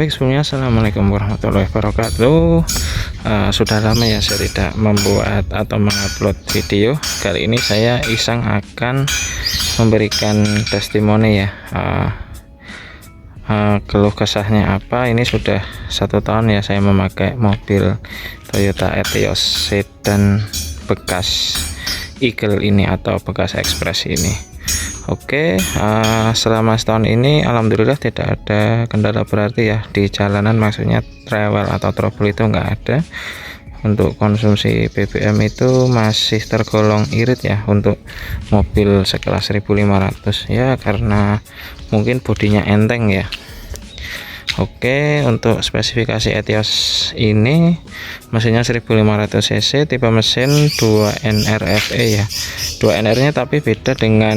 Baik semuanya, assalamualaikum warahmatullahi wabarakatuh. Sudah lama ya saya tidak membuat atau mengupload video. Kali ini saya iseng akan memberikan testimoni ya, keluh kesahnya apa. Ini sudah 1 tahun ya saya memakai mobil Toyota Etios sedan bekas Eagle ini atau bekas Express ini. Oke, selama setahun ini alhamdulillah tidak ada kendala berarti ya di jalanan, maksudnya travel atau trouble itu enggak ada. Untuk konsumsi BBM itu masih tergolong irit ya untuk mobil sekelas 1500 ya, karena mungkin bodinya enteng ya. Oke, untuk spesifikasi Etios ini mesinnya 1500 cc, tipe mesin 2NRFE ya. 2NR nya tapi beda dengan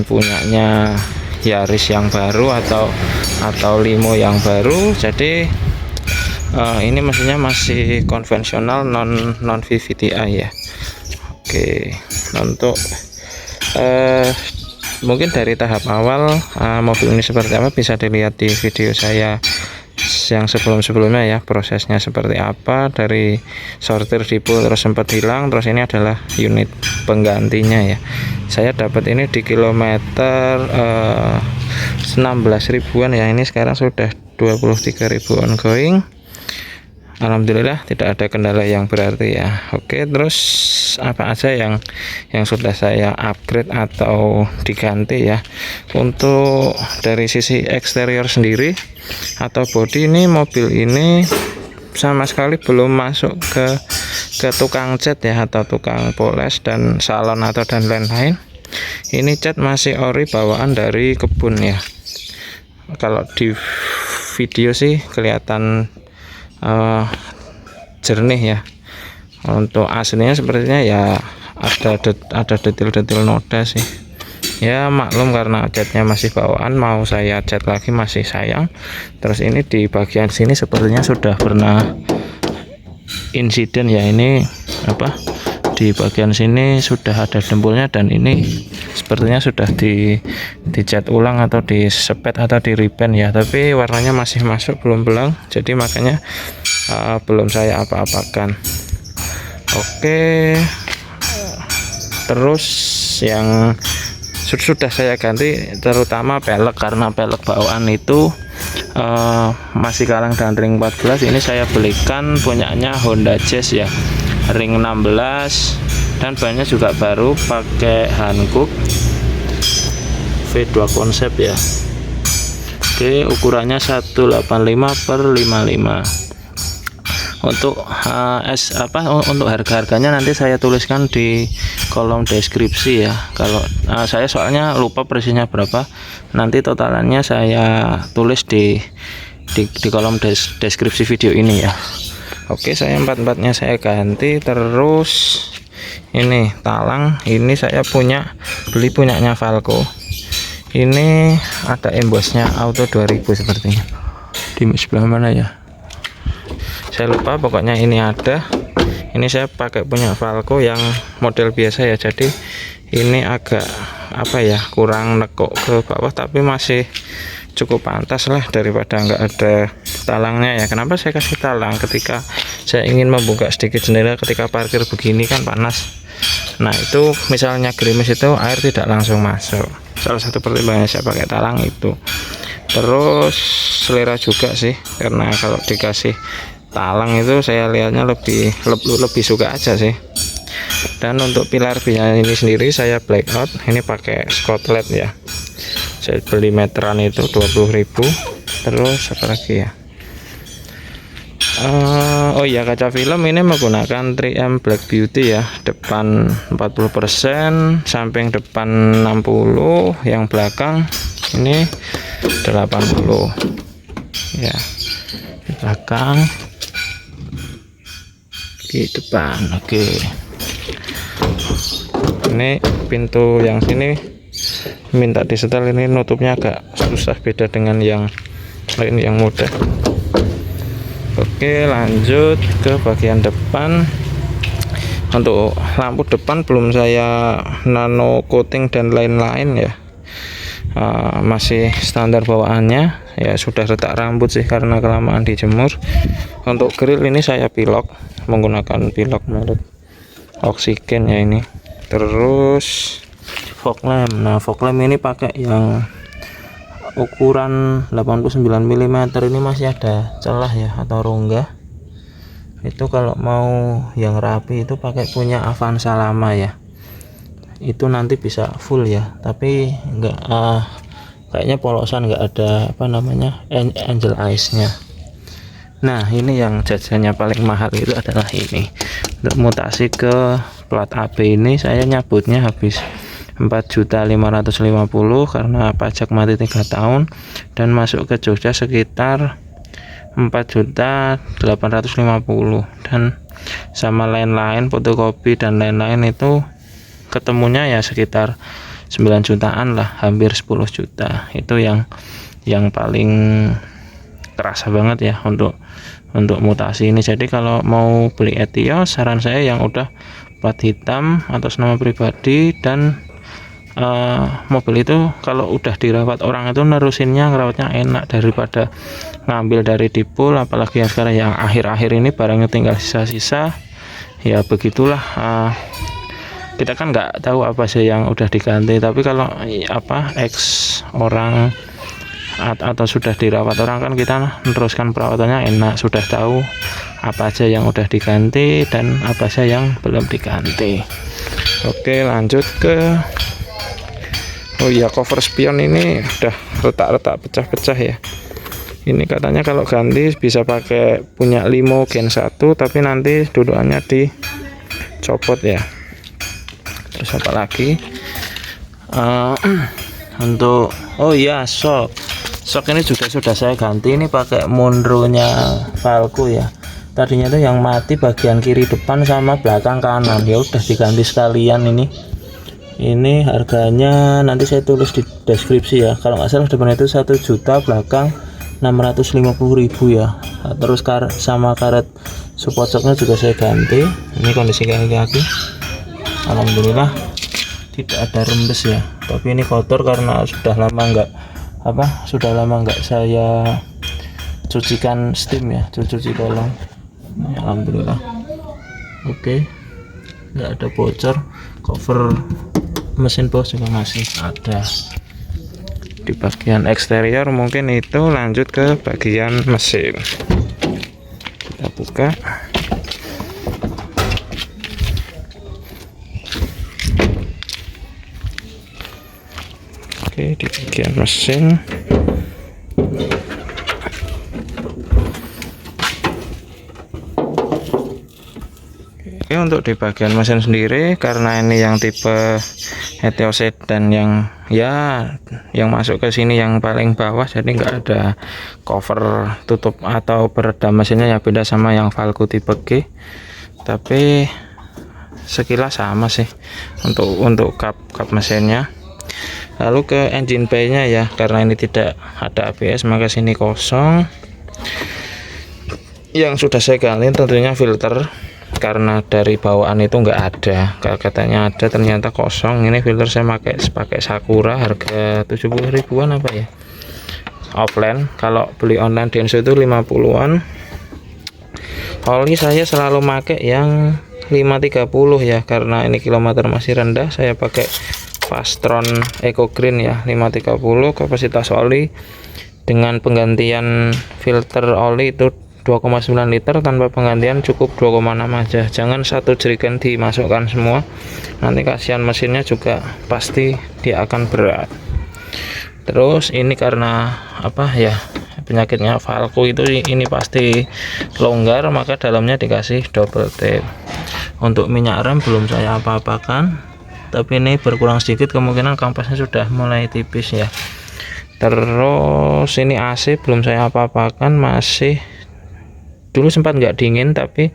punyanya Yaris yang baru atau Limo yang baru. Jadi ini mesinnya masih konvensional, non VVT-i ya. Oke, untuk mungkin dari tahap awal mobil ini seperti apa bisa dilihat di video saya yang sebelumnya ya, prosesnya seperti apa dari sortir dipu terus sempat hilang, terus ini adalah unit penggantinya ya. Saya dapat ini di kilometer 16 ribuan ya, ini sekarang sudah 23.000 ongoing. Alhamdulillah tidak ada kendala yang berarti ya. Oke, terus apa aja yang sudah saya upgrade atau diganti ya. Untuk dari sisi eksterior sendiri atau bodi, ini mobil ini sama sekali belum masuk ke tukang cat ya atau tukang poles dan salon atau dan lain-lain. Ini cat masih ori bawaan dari kebun ya. Kalau di video sih kelihatan jernih ya. Untuk aslinya sepertinya ya ada detil-detil noda sih ya, maklum karena catnya masih bawaan, mau saya cat lagi masih sayang. Terus ini di bagian sini sepertinya sudah pernah insiden ya, ini apa, di bagian sini sudah ada dempulnya dan ini sepertinya sudah dicat ulang atau disepet atau di repaint ya, tapi warnanya masih masuk, belum belang, jadi makanya belum saya apa-apakan. Oke, terus yang sudah saya ganti terutama pelek, karena pelek bawaan itu masih kalang dan ring 14. Ini saya belikan punyanya Honda Jazz ya, ring 16 dan bannya juga baru pakai Hankook V2 konsep ya. Oke, ukurannya 185/55. Untuk untuk harga-harganya nanti saya tuliskan di kolom deskripsi ya. Kalau saya soalnya lupa persisnya berapa, nanti totalannya saya tulis di kolom deskripsi video ini ya. Oke, saya empat-empatnya saya ganti. Terus ini talang, ini saya beli punyanya Falco. Ini ada embosnya Auto 2000 sepertinya. Di sebelah mana ya, saya lupa, pokoknya ini ada. Ini saya pakai punya Falco yang model biasa ya, jadi ini agak apa ya, kurang nekuk ke bawah, tapi masih cukup pantas lah daripada nggak ada talangnya ya. Kenapa saya kasih talang? Ketika saya ingin membuka sedikit jendela ketika parkir begini kan panas, nah itu misalnya gerimis itu air tidak langsung masuk, salah satu pertimbangannya saya pakai talang itu. Terus selera juga sih, karena kalau dikasih talang itu saya lihatnya lebih suka aja sih. Dan untuk pilar B-nya ini sendiri saya blackout, ini pakai Scotland ya, saya beli meteran itu 20.000. Terus apa lagi ya, oh iya, kaca film ini menggunakan 3M Black Beauty ya, depan 40%, samping depan 60, yang belakang ini 80 ya, di belakang di depan. Oke, ini pintu yang sini minta disetel, ini nutupnya agak susah, beda dengan yang lain yang mudah. Oke, lanjut ke bagian depan. Untuk lampu depan belum saya nano coating dan lain-lain ya, masih standar bawaannya. ya sudah retak rambut sih karena kelamaan dijemur. Untuk grill ini saya pilok menggunakan pilok merek Oksigen ya ini. Terus fog lamp, nah fog lamp ini pakai yang ukuran 89 mm, ini masih ada celah ya atau rongga. Itu kalau mau yang rapi itu pakai punya Avanza lama ya, itu nanti bisa full ya, tapi enggak kayaknya polosan, nggak ada apa namanya angel eyes nya. Nah ini yang jajannya paling mahal itu adalah ini. Untuk mutasi ke plat AB ini saya nyabutnya habis 4.550.000 karena pajak mati 3 tahun, dan masuk ke Jogja sekitar 4.850.000, dan sama lain-lain fotokopi dan lain-lain itu ketemunya ya sekitar 9 jutaan lah, hampir 10 juta. Itu yang paling terasa banget ya untuk mutasi ini. Jadi kalau mau beli Etios, saran saya yang udah plat hitam atas nama pribadi, dan mobil itu kalau udah dirawat orang itu nerusinnya ngerawatnya enak daripada ngambil dari dipul, apalagi yang sekarang yang akhir-akhir ini barangnya tinggal sisa-sisa ya begitulah. Kita kan nggak tahu apa sih yang udah diganti, tapi kalau ex orang atau sudah dirawat orang kan kita meneruskan perawatannya enak, sudah tahu apa aja yang udah diganti dan apa aja yang belum diganti. Oke, lanjut ke cover spion ini udah retak-retak, pecah-pecah ya. Ini katanya kalau ganti bisa pakai punya Limo Gen 1, tapi nanti dudukannya dicopot ya. Terus apa lagi? Untuk shock ini juga sudah saya ganti. Ini pakai Monroe-nya Falco ya. Tadinya tuh yang mati bagian kiri depan sama belakang kanan, ya udah diganti sekalian. Ini harganya nanti saya tulis di deskripsi ya. Kalau nggak salah depan itu 1 juta, belakang 650.000 ya. Terus sama karet support shocknya juga saya ganti. Ini kondisi kaki-kaki, alhamdulillah tidak ada rembes ya. Tapi ini kotor karena sudah lama nggak saya cucikan steam ya, cuci kolong. Alhamdulillah oke, nggak ada bocor. Cover mesin bos juga masih ada. Di bagian eksterior mungkin itu. Lanjut ke bagian mesin, kita buka. Oke, di bagian mesin untuk di bagian mesin sendiri, karena ini yang tipe Etios dan yang masuk ke sini yang paling bawah, jadi nggak ada cover tutup atau peredam mesinnya ya, beda sama yang Falco tipe G. Tapi sekilas sama sih untuk kap mesinnya. Lalu ke engine bay nya ya, karena ini tidak ada ABS maka sini kosong. Yang sudah saya ganti tentunya filter, karena dari bawaan itu nggak ada, katanya ada, ternyata kosong. Ini filter saya pakai Sakura, harga 70 ribuan apa ya offline. Kalau beli online Denso itu 50-an. Oli saya selalu pakai yang 530 ya, karena ini kilometer masih rendah. Saya pakai Fastron Eco Green ya 530. Kapasitas oli dengan penggantian filter oli itu 2,9 liter, tanpa penggantian cukup 2,6 aja. Jangan satu jerigen dimasukkan semua, nanti kasihan mesinnya juga, pasti dia akan berat. Terus ini karena penyakitnya Falco itu ini pasti longgar, maka dalamnya dikasih double tape. Untuk minyak rem belum saya apa-apakan, tapi ini berkurang sedikit, kemungkinan kampasnya sudah mulai tipis ya. Terus ini AC belum saya apa-apakan, masih dulu sempat nggak dingin, tapi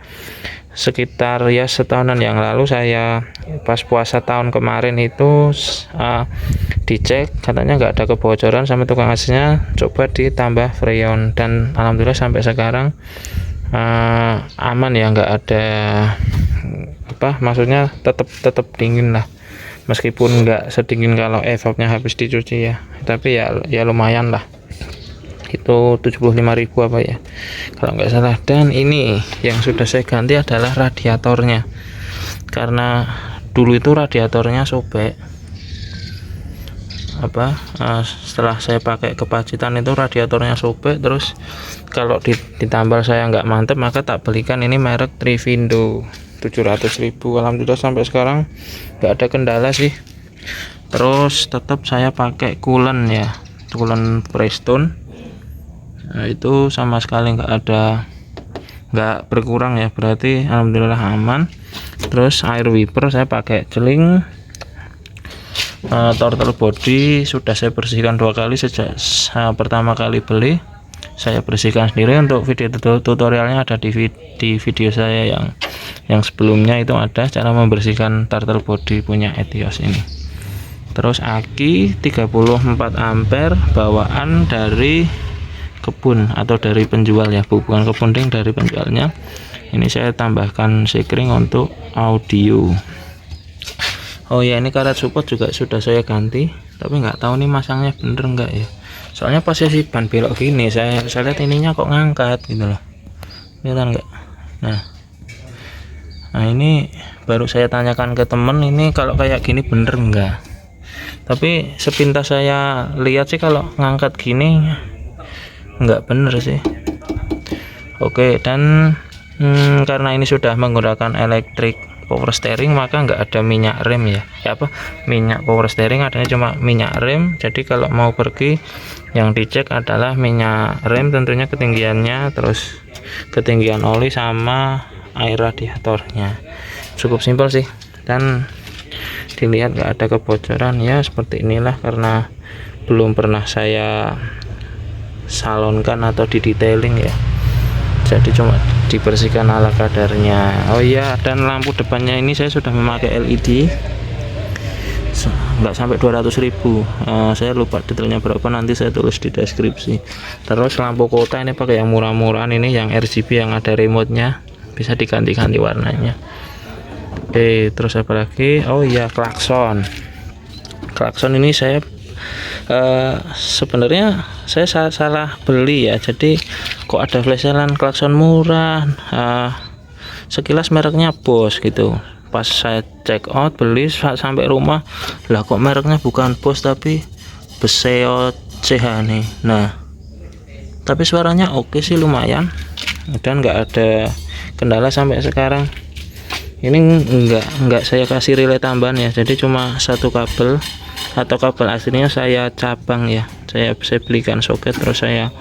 sekitar ya setahunan yang lalu saya pas puasa tahun kemarin itu dicek, katanya nggak ada kebocoran sama tukang AC-nya, coba ditambah freon, dan alhamdulillah sampai sekarang aman ya, nggak ada maksudnya tetap dingin lah, meskipun nggak sedingin kalau evapnya habis dicuci ya, tapi ya lumayan lah. itu 75.000 apa ya kalau nggak salah. Dan ini yang sudah saya ganti adalah radiatornya, karena dulu itu radiatornya sobek setelah saya pakai ke Pacitan itu radiatornya sobek, terus kalau ditambal saya nggak mantep, maka tak belikan ini merek Trivindo 700.000. Alhamdulillah sampai sekarang nggak ada kendala sih. Terus tetap saya pakai coolant ya, coolant Prestone. Nah, itu sama sekali nggak berkurang ya, berarti alhamdulillah aman. Terus air wiper saya pakai celing. Throttle body sudah saya bersihkan 2 kali sejak pertama kali beli. Saya bersihkan sendiri. Untuk video tutorialnya ada di video saya yang sebelumnya, itu ada cara membersihkan throttle body punya Etios ini. Terus aki 34 ampere bawaan dari kebun atau dari penjual ya, bukan kebun ding, dari penjualnya. Ini saya tambahkan sekring untuk audio. Oh ya, ini karet support juga sudah saya ganti, tapi nggak tahu nih masangnya bener nggak ya. Soalnya posisi ban belok gini, saya lihat ininya kok ngangkat gitu loh, kelihatan nggak? Nah ini baru saya tanyakan ke temen, ini kalau kayak gini bener nggak? Tapi sepintas saya lihat sih kalau ngangkat gini nggak bener sih. Oke, dan karena ini sudah menggunakan electric power steering, maka nggak ada minyak rem ya, minyak power steering, adanya cuma minyak rem. Jadi kalau mau pergi yang dicek adalah minyak rem, tentunya ketinggiannya, terus ketinggian oli sama air radiatornya. Cukup simpel sih, dan dilihat nggak ada kebocoran ya, seperti inilah. Karena belum pernah saya salonkan atau didetailing ya, jadi cuma dibersihkan ala kadarnya. Oh iya, dan lampu depannya ini saya sudah memakai LED, nggak sampai 200.000. Saya lupa detailnya berapa, nanti saya tulis di deskripsi. Terus lampu kota ini pakai yang murah-murahan, ini yang RGB yang ada remote-nya, bisa diganti-ganti warnanya. Oke, terus apa lagi? Oh iya, klakson ini saya sebenarnya saya salah beli ya. Jadi kok ada flashelan klakson murah, sekilas mereknya Bosch gitu. Pas saya check out beli sampai rumah, lah kok mereknya bukan Bosch tapi Beseo CH nih. Nah, tapi suaranya oke sih, lumayan, dan nggak ada kendala sampai sekarang. Ini nggak saya kasih relay tambahan ya, jadi cuma satu kabel, atau kabel aslinya saya cabang ya, saya belikan soket, terus saya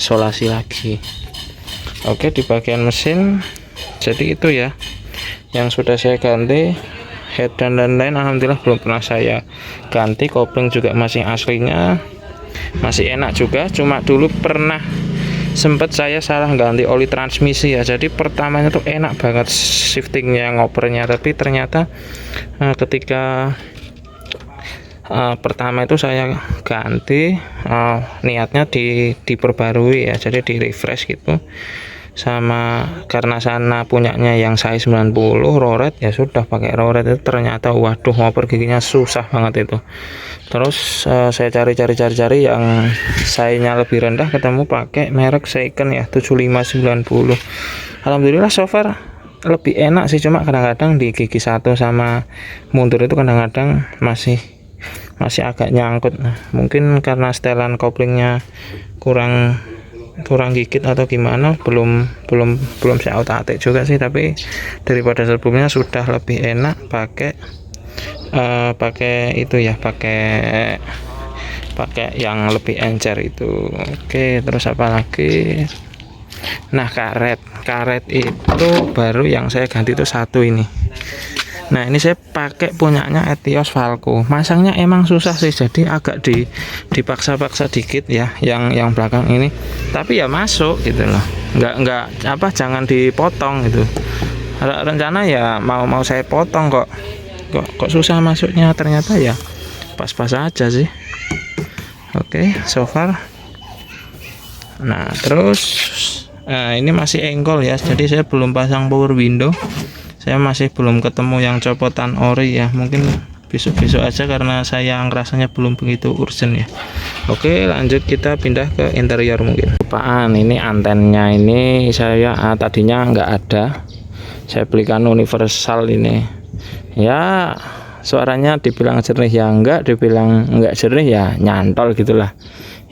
solasi lagi. Oke, di bagian mesin jadi itu ya yang sudah saya ganti. Head dan lain-lain alhamdulillah belum pernah saya ganti. Kopling juga masih aslinya, masih enak juga. Cuma dulu pernah sempat saya salah ganti oli transmisi ya, jadi pertamanya tuh enak banget shiftingnya, ngopernya, tapi ternyata ketika pertama itu saya ganti, niatnya diperbarui ya, jadi di refresh gitu. Sama karena sana punyanya yang size 90 roret, ya sudah pakai roret. Itu ternyata waduh, ngoper giginya susah banget itu. Terus saya cari yang size-nya lebih rendah, ketemu pakai merek second ya, 7590. Alhamdulillah so far lebih enak sih, cuma kadang-kadang di gigi satu sama mundur itu kadang-kadang masih agak nyangkut. Nah, mungkin karena setelan koplingnya kurang gigit atau gimana, belum saya otak-atik juga sih. Tapi daripada sebelumnya sudah lebih enak pakai itu ya, pakai yang lebih encer itu. Oke, terus apa lagi? Nah, karet itu baru yang saya ganti itu satu ini. Nah, ini saya pakai punyanya Etios Falco. Masangnya emang susah sih, jadi agak dipaksa-paksa dikit ya yang belakang ini. Tapi ya masuk gitu loh. Enggak jangan dipotong gitu. Rencana ya mau saya potong, kok susah masuknya, ternyata ya pas-pas aja sih. Oke, so far. Nah, terus ini masih engkol ya, jadi saya belum pasang power window. Saya masih belum ketemu yang copotan ori ya, mungkin besok aja karena saya ngerasanya belum begitu urgent ya. Oke, lanjut kita pindah ke interior mungkin. Apaan ini antennya ini saya tadinya nggak ada, saya belikan universal ini ya. Suaranya dibilang jernih ya enggak, dibilang enggak jernih ya nyantol gitulah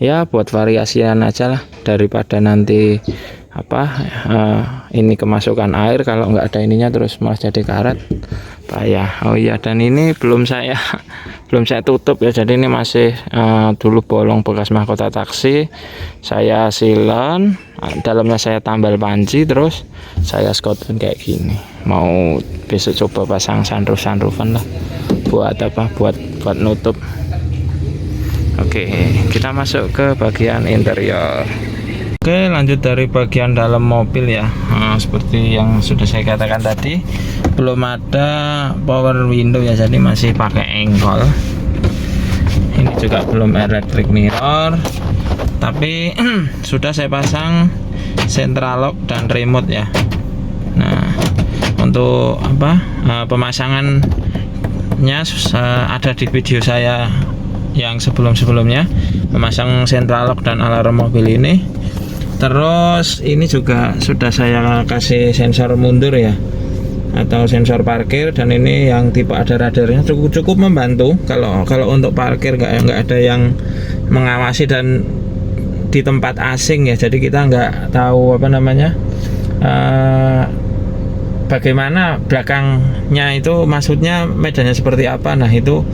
ya, buat variasian aja lah, daripada nanti ini kemasukan air kalau nggak ada ininya terus malah jadi karet Pak ya. Oh iya, dan ini belum saya tutup ya, jadi ini masih dulu bolong bekas mahkota taksi, saya silen, dalamnya saya tambal panci, terus saya skotin kayak gini. Mau besok coba pasang sunroofan lah, buat buat nutup. Oke, kita masuk ke bagian interior. Oke, lanjut dari bagian dalam mobil ya. Seperti yang sudah saya katakan tadi, belum ada power window ya, jadi masih pakai engkol. Ini juga belum electric mirror, tapi sudah saya pasang central lock dan remote ya. Nah, untuk pemasangannya ada di video saya yang sebelumnya, memasang central lock dan alarm mobil ini. Terus ini juga sudah saya kasih sensor mundur ya, atau sensor parkir, dan ini yang tipe ada radarnya, cukup membantu kalau untuk parkir nggak ada yang mengawasi dan di tempat asing ya, jadi kita nggak tahu bagaimana belakangnya itu, maksudnya medannya seperti apa. Nah itu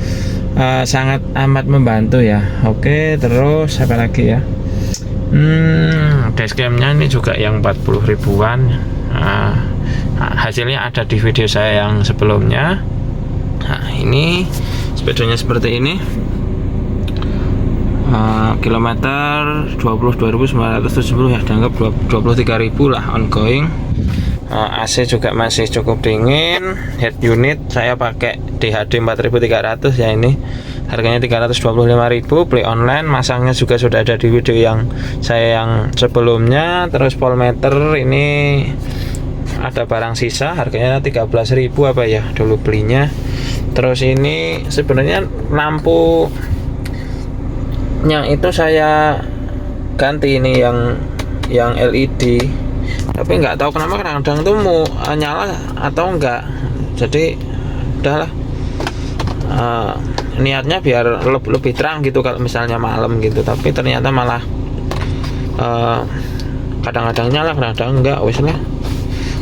sangat amat membantu ya. Oke, terus apa lagi ya, dashcamnya ini juga yang 40 ribuan. Hasilnya ada di video saya yang sebelumnya. Nah ini sepedanya seperti ini, kilometer 22.970 ya, dianggap 23.000 lah ongoing. AC juga masih cukup dingin. Head unit saya pakai DHD 4300 ya, ini harganya 325.000, beli online. Masangnya juga sudah ada di video yang saya yang sebelumnya. Terus voltmeter ini ada barang sisa, harganya 13.000 apa ya dulu belinya. Terus ini sebenarnya lampunya itu saya ganti, ini yang LED, tapi nggak tahu kenapa kadang-kadang tuh mau nyala atau enggak, jadi udahlah, niatnya biar lebih terang gitu kalau misalnya malam gitu, tapi ternyata malah kadang-kadang nyala, kadang-kadang enggak, wes lah.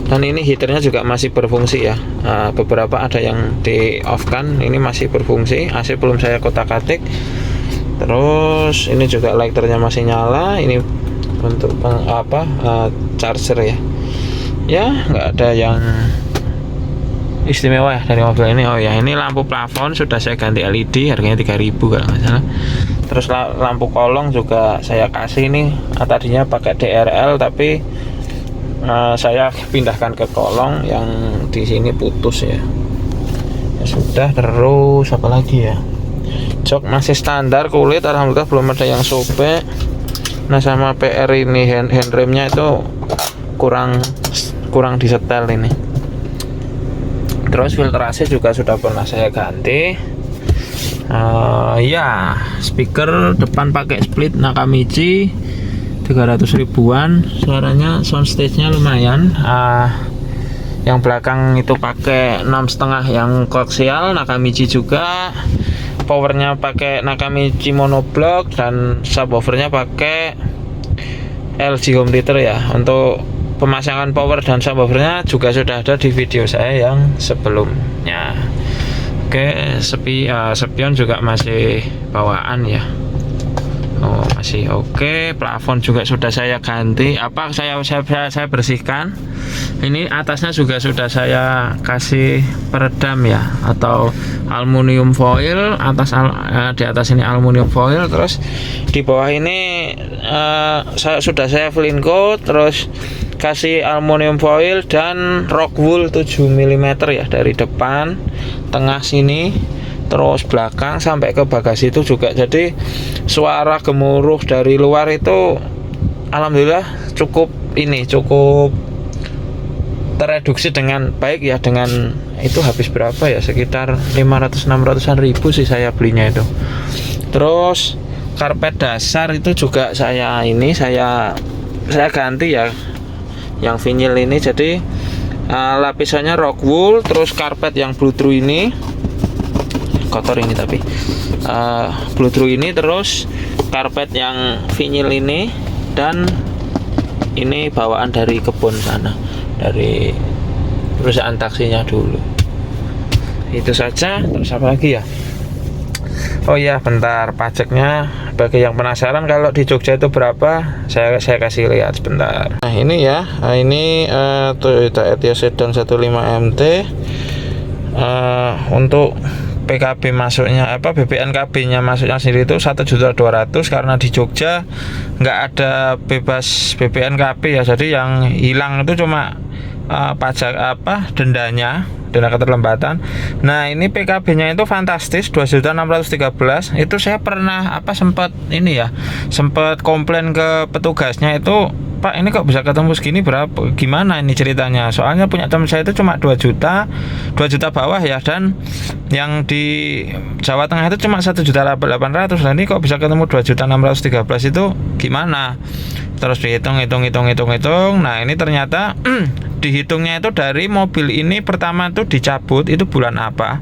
Dan ini heaternya juga masih berfungsi ya, beberapa ada yang di off kan, ini masih berfungsi. AC belum saya kotak-katik. Terus ini juga lighternya masih nyala, ini untuk charger ya. Ya nggak ada yang istimewa ya dari mobil ini. Oh ya, ini lampu plafon sudah saya ganti LED, harganya 3.000 kalau nggak salah. Terus lampu kolong juga saya kasih, ini tadinya pakai DRL tapi saya pindahkan ke kolong yang di sini putus ya. Ya sudah. Terus apa lagi ya, jok masih standar kulit, alhamdulillah belum ada yang sobek. Nah sama PR ini handremnya itu kurang disetel ini. Terus filtrasi juga sudah pernah saya ganti. Ya speaker depan pakai split Nakamichi 300 ribuan, suaranya soundstage-nya lumayan. Yang belakang itu pakai 6,5 yang koaksial Nakamichi juga. Powernya pakai Nakamichi monoblock, dan subwoofernya pakai LG home theater ya. Untuk pemasangan power dan subwoofernya juga sudah ada di video saya yang sebelumnya. Oke, spion juga masih bawaan ya. Oh masih oke. Plafon juga sudah saya ganti, saya bersihkan. Ini atasnya juga sudah saya kasih peredam ya, atau aluminium foil. Di atas ini aluminium foil, terus di bawah ini sudah saya clean coat, terus kasih aluminium foil dan rock wool 7 mm ya, dari depan, tengah sini, terus belakang sampai ke bagasi itu juga. Jadi suara gemuruh dari luar itu alhamdulillah cukup tereduksi dengan baik ya. Dengan itu habis berapa ya, sekitar 500-600 ribu sih saya belinya itu. Terus karpet dasar itu juga saya ganti ya, yang vinyl ini. Jadi lapisannya rock wool, terus karpet yang blue true ini kotor ini, tapi blue true ini, terus karpet yang vinyl ini, dan ini bawaan dari kebun sana, dari perusahaan taksinya dulu. Itu saja. Terus apa lagi ya? Oh ya, bentar, pajaknya bagi yang penasaran kalau di Jogja itu berapa, saya kasih lihat sebentar. Nah ini ya, ini Toyota Etios Sedan 15 MT. Untuk PKB masuknya BPNKB-nya masuknya sendiri itu 1.200.000, karena di Jogja nggak ada bebas BPNKB ya. Jadi yang hilang itu cuma pajak denda keterlambatan. Nah ini PKB-nya itu fantastis, 2.613.000. Itu saya pernah sempat komplain ke petugasnya itu, Pak ini kok bisa ketemu segini, berapa, gimana ini ceritanya? Soalnya punya teman saya itu cuma 2 juta bawah ya, dan yang di Jawa Tengah itu cuma 1.800.000. Nah ini kok bisa ketemu 2.613.000 itu gimana? Terus dihitung. Nah ini ternyata dihitungnya itu dari mobil ini pertama itu dicabut itu bulan apa.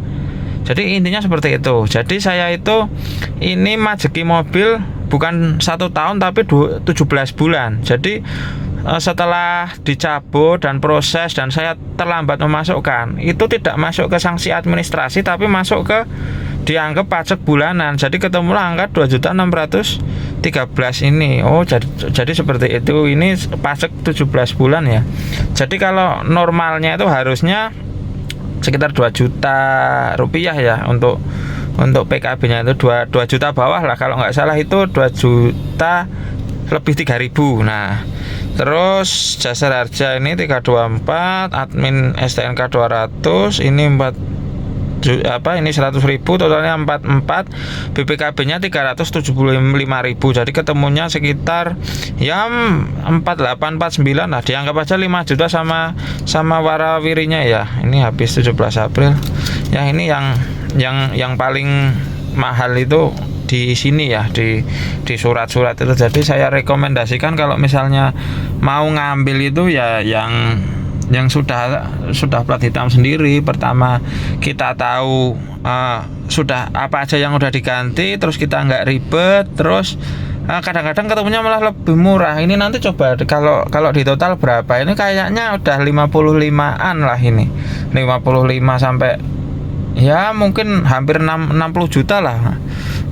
Jadi intinya seperti itu. Jadi saya itu ini majeki mobil bukan 1 tahun tapi 17 bulan. Jadi setelah dicabut dan proses dan saya terlambat memasukkan, itu tidak masuk ke sanksi administrasi tapi masuk ke dianggap pajak bulanan. Jadi ketemulah angka 2.613.000 ini. Oh jadi seperti itu. Ini pajak 17 bulan ya. Jadi kalau normalnya itu harusnya sekitar 2 juta rupiah ya, untuk PKB-nya itu 2 juta bawah lah kalau nggak salah, itu 2 juta lebih 3.000. Nah terus jasa harja ini 324, admin STNK 200, ini 100.000, totalnya 44, BPKB-nya 375.000. Jadi ketemunya sekitar ya 4849 lah, dianggap aja 5 juta sama warawirinya ya. Ini habis 17 April. Ya ini yang paling mahal itu di sini ya, di surat-surat itu. Jadi saya rekomendasikan kalau misalnya mau ngambil itu ya yang sudah plat hitam sendiri. Pertama kita tahu sudah apa aja yang udah diganti, terus kita nggak ribet, terus kadang-kadang ketemunya malah lebih murah. Ini nanti coba kalau di total berapa, ini kayaknya udah 55-an lah, ini 55 sampai ya mungkin hampir 60 juta lah.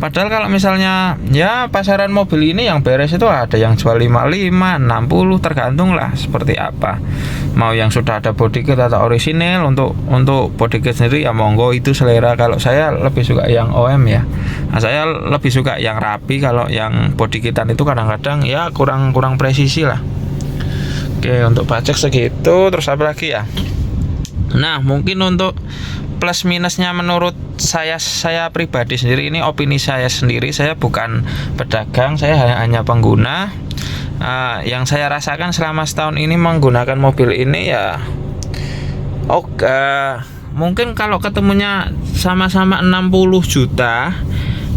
Padahal kalau misalnya ya pasaran mobil ini yang beres itu ada yang jual 55, 60, tergantung lah seperti apa. Mau yang sudah ada body kit atau orisinil. Untuk body kit sendiri ya monggo, itu selera. Kalau saya lebih suka yang OM ya. Nah, saya lebih suka yang rapi. Kalau yang body kitan itu kadang-kadang ya kurang presisi lah. Oke, untuk pajak segitu. Terus apa lagi ya? Nah mungkin untuk plus minusnya menurut saya pribadi sendiri, ini opini saya sendiri, saya bukan pedagang, saya hanya pengguna. Yang saya rasakan selama setahun ini menggunakan mobil ini ya mungkin kalau ketemunya sama-sama 60 juta,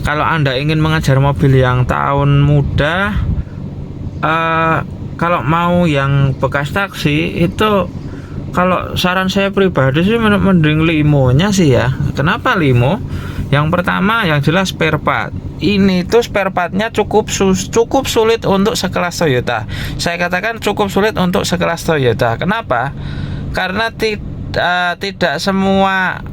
kalau Anda ingin mengejar mobil yang tahun muda, kalau mau yang bekas taksi itu, kalau saran saya pribadi sih mending limonya sih ya. Kenapa limo? Yang pertama yang jelas spare part. Ini tuh spare partnya cukup sulit untuk sekelas Toyota. Saya katakan cukup sulit untuk sekelas Toyota. Kenapa? Karena tidak semua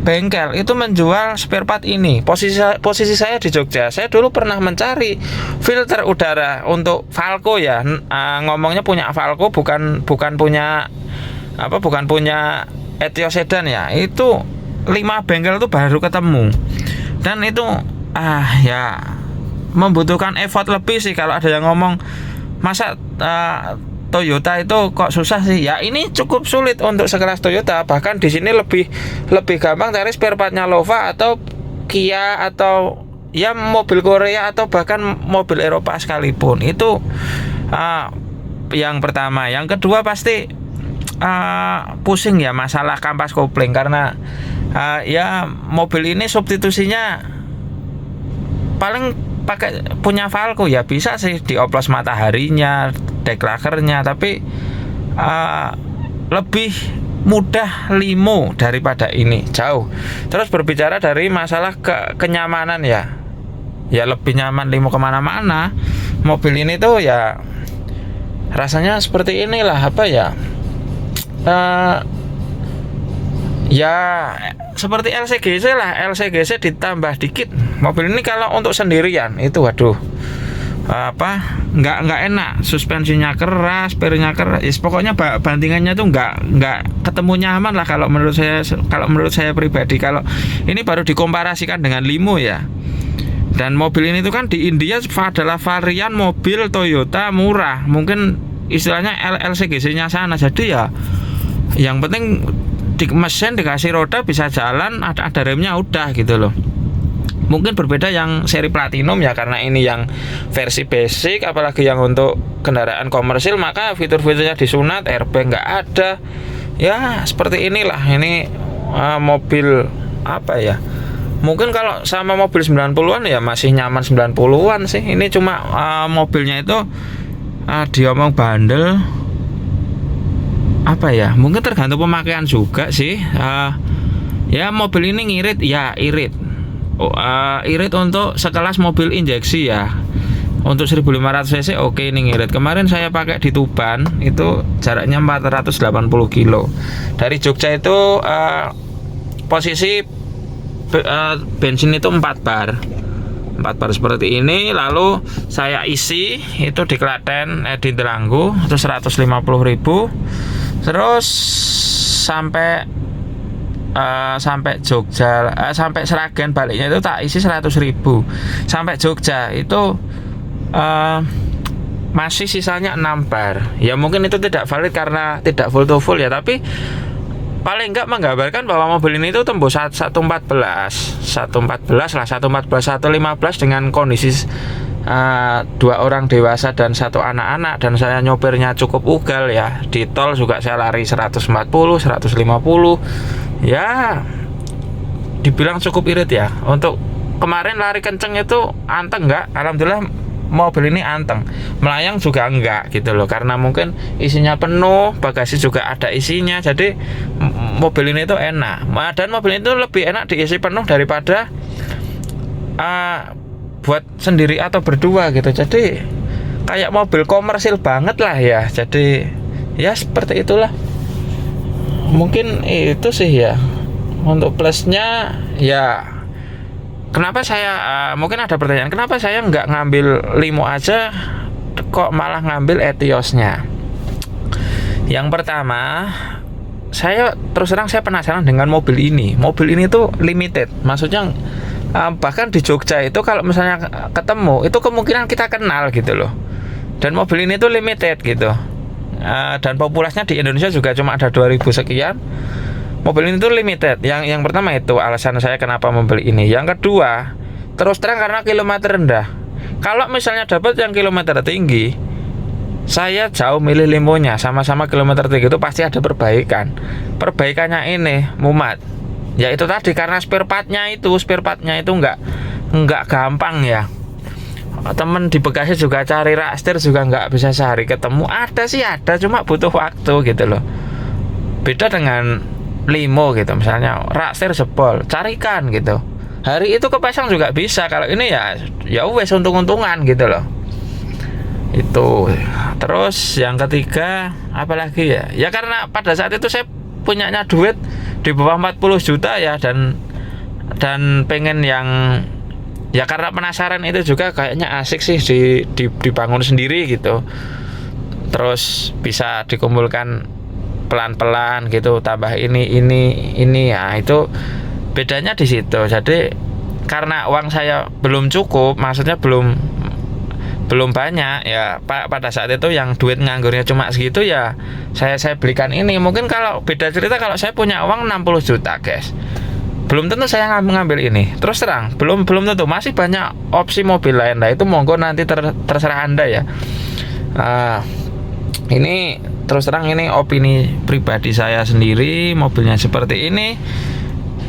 bengkel itu menjual spare part ini. Posisi saya di Jogja, saya dulu pernah mencari filter udara untuk Falco ya. Ngomongnya punya Falco, bukan punya Etios Sedan ya. Itu 5 bengkel itu baru ketemu. Dan itu ya membutuhkan effort lebih sih. Kalau ada yang ngomong masa Toyota itu kok susah sih? Ya ini cukup sulit untuk sekelas Toyota. Bahkan di sini lebih gampang cari spare partnya Lova atau Kia atau ya mobil Korea atau bahkan mobil Eropa sekalipun. Itu yang pertama. Yang kedua pasti pusing ya masalah kampas kopling, karena ya mobil ini substitusinya paling pakai punya Valco ya bisa sih dioplos mataharinya, deklakernya, tapi lebih mudah limo daripada ini jauh. Terus berbicara dari masalah kenyamanan ya lebih nyaman limo kemana-mana. Mobil ini tuh ya rasanya seperti inilah apa ya, ya seperti LCGC lah, LCGC ditambah dikit. Mobil ini kalau untuk sendirian itu waduh nggak enak, suspensinya keras, spirnya keras, pokoknya bantingannya tuh nggak ketemu nyaman lah kalau menurut saya pribadi. Kalau ini baru dikomparasikan dengan limo ya. Dan mobil ini tuh kan di India adalah varian mobil Toyota murah, mungkin istilahnya LCGC-nya sana. Jadi ya yang penting di mesin dikasih roda bisa jalan, ada remnya udah gitu loh. Mungkin berbeda yang seri Platinum ya, karena ini yang versi basic, apalagi yang untuk kendaraan komersil maka fitur-fiturnya disunat, airbag nggak ada. Ya seperti inilah ini mobil apa ya. Mungkin kalau sama mobil 90-an ya masih nyaman 90-an sih. Ini cuma mobilnya itu diomong bandel apa ya, mungkin tergantung pemakaian juga sih. Ya mobil ini ngirit ya, irit untuk sekelas mobil injeksi ya. Untuk 1500 cc oke ini ngirit. Kemarin saya pakai di Tuban itu jaraknya 480 kilo. Dari Jogja itu posisi bensin itu 4 bar seperti ini. Lalu saya isi itu di Klaten, di Delanggu itu 150.000. Terus sampai Jogja, sampai Sragen baliknya itu tak isi 100.000. Sampai Jogja itu masih sisanya 6 bar. Ya mungkin itu tidak valid karena tidak full to full ya, tapi paling enggak menggambarkan bahwa mobil ini itu tembus 114 lah, 115 dengan kondisi 2 orang dewasa dan 1 anak-anak, dan saya nyopirnya cukup ugal ya. Di tol juga saya lari 140, 150. Ya dibilang cukup irit ya. Untuk kemarin lari kenceng itu anteng enggak? Alhamdulillah mobil ini anteng. Melayang juga enggak gitu loh, karena mungkin isinya penuh, bagasi juga ada isinya. Jadi mobil ini tuh enak. Dan mobil itu lebih enak diisi penuh daripada buat sendiri atau berdua gitu. Jadi kayak mobil komersil banget lah ya. Jadi ya seperti itulah. Mungkin itu sih ya. Untuk plusnya ya, kenapa saya mungkin ada pertanyaan, kenapa saya nggak ngambil limo aja kok malah ngambil Etiosnya? Yang pertama, saya terus terang saya penasaran dengan mobil ini. Mobil ini tuh limited, maksudnya bahkan di Jogja itu kalau misalnya ketemu itu kemungkinan kita kenal gitu loh. Dan mobil ini tuh limited gitu. Dan populasinya di Indonesia juga cuma ada 2000 sekian. Mobil ini tuh limited. Yang pertama itu alasan saya kenapa membeli ini. Yang kedua, terus terang karena kilometer rendah. Kalau misalnya dapat yang kilometer tinggi, saya jauh milih limonya. Sama-sama kilometer tinggi itu pasti ada perbaikan. Perbaikannya ini mumat. Ya itu tadi, karena spare partnya itu nggak gampang ya. Temen di Bekasi juga cari rakstir juga nggak bisa sehari ketemu. Ada sih ada, cuma butuh waktu gitu loh. Beda dengan limo gitu, misalnya rakstir jebol, carikan gitu. Hari itu kepasang juga bisa. Kalau ini ya wes untung-untungan gitu loh. Itu. Terus yang ketiga apalagi ya? Ya karena pada saat itu saya punyanya duit di bawah 40 juta ya, dan pengen yang ya karena penasaran itu juga, kayaknya asik sih dibangun sendiri gitu. Terus bisa dikumpulkan pelan-pelan gitu, tambah ini ya, itu bedanya di situ. Jadi karena uang saya belum cukup, maksudnya belum banyak ya pada saat itu, yang duit nganggurnya cuma segitu ya saya belikan ini. Mungkin kalau beda cerita kalau saya punya uang 60 juta guys, belum tentu saya ngambil ini. Terus terang belum tentu, masih banyak opsi mobil lain. Nah itu monggo nanti terserah Anda ya. Ini terus terang ini opini pribadi saya sendiri, mobilnya seperti ini.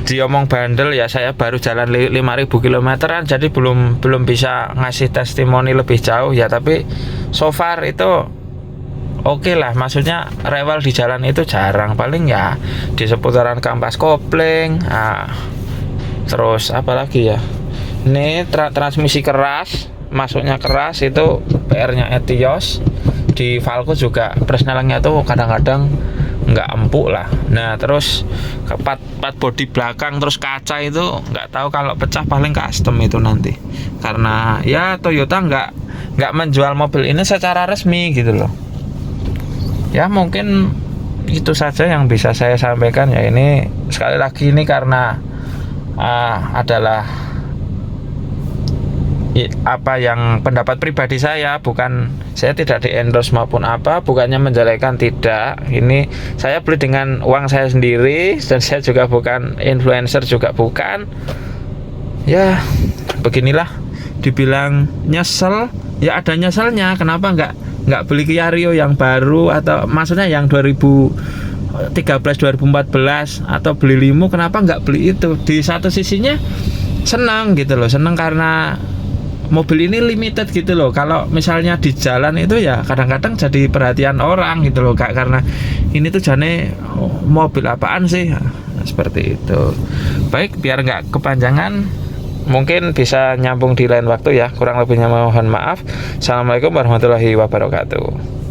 diomong bandel ya, saya baru jalan 5.000 kilometeran, jadi belum bisa ngasih testimoni lebih jauh ya. Tapi so far itu oke lah, maksudnya rewel di jalan itu jarang, paling ya di seputaran Kampas Kopling. Terus apalagi ya, ini transmisi keras, masuknya keras, itu PR-nya Etios. Di Valco juga persnelingnya tuh kadang-kadang nggak empuk lah. Nah terus part bodi belakang terus kaca itu nggak tahu, kalau pecah paling custom itu nanti, karena ya Toyota nggak menjual mobil ini secara resmi gitu loh ya. Mungkin itu saja yang bisa saya sampaikan ya. Ini sekali lagi ini karena adalah apa yang pendapat pribadi saya, bukan saya tidak di endorse maupun apa, bukannya menjelekan, tidak. Ini saya beli dengan uang saya sendiri, dan saya juga bukan influencer, juga bukan. Ya beginilah, dibilang nyesel ya ada nyeselnya. Kenapa nggak beli Kia Rio yang baru, atau maksudnya yang 2013 2014, atau beli Limo, kenapa nggak beli itu? Di satu sisinya senang gitu loh, senang karena mobil ini limited gitu loh. Kalau misalnya di jalan itu ya kadang-kadang jadi perhatian orang gitu loh, Kak, karena ini tuh jane mobil apaan sih, seperti itu. Baik, biar nggak kepanjangan, mungkin bisa nyambung di lain waktu ya. Kurang lebihnya mohon maaf. Assalamualaikum warahmatullahi wabarakatuh.